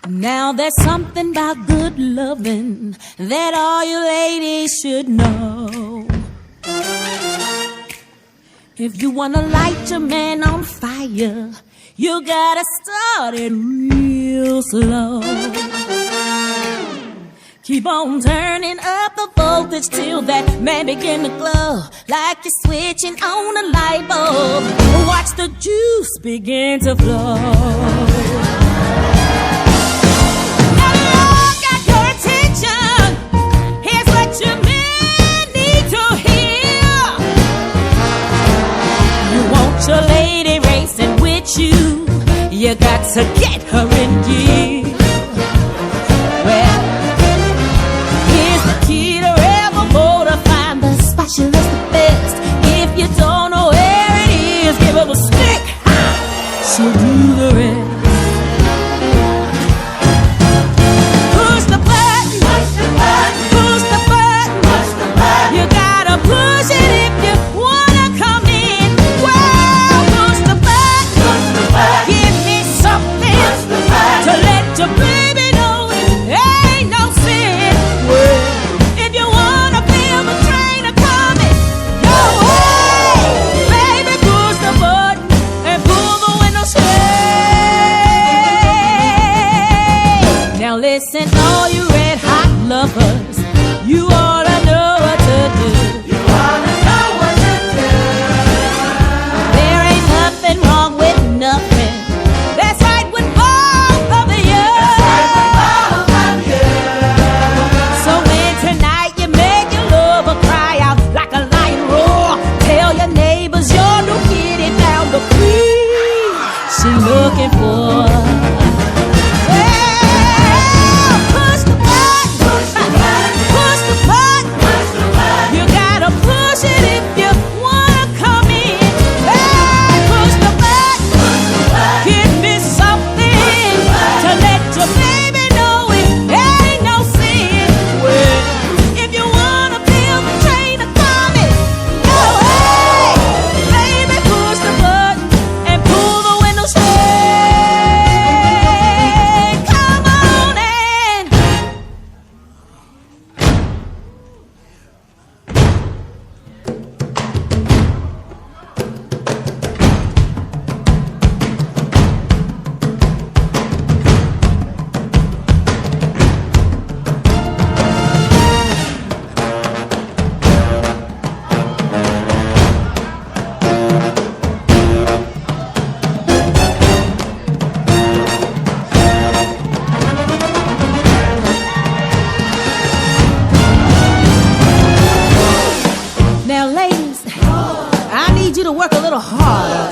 Now there's something about good loving that all you ladies should know. If you wanna light your man on fire, you gotta start it real slow. Keep on turning up the voltage till that man begin to glow, like you're switching on a light bulb. Watch the juice begin to flow. Your lady racing with you, you got to get her in gear. Well, here's the key to rebel motor, find the specialist the best. If you don't know where it is, give her the stick, she'll do the rest. Push the button, push the button, push the button, push the button. You gotta push it if you wanna come in. Give me something to let your baby know it ain't no sin. Well, if you wanna feel the train a-coming your way, baby, push the button and pull the window shade. Now listen, all you red hot lovers, you ought to know what to do. You ought to know what to do. There ain't nothing wrong with nothing. That's right with both of you. So when tonight you make your lover cry out like a lion roar, tell your neighbors your new kitty found the queen she looking for. Push the button, push the button, push the button, push the button. You gotta push it if you wanna come in. Hey, push the button. Give me something to let your baby know it ain't no sin. Well, if you wanna feel the train a-coming your way, baby, push the button and pull the window shade. Come on in. Now, ladies, I need you to work a little harder.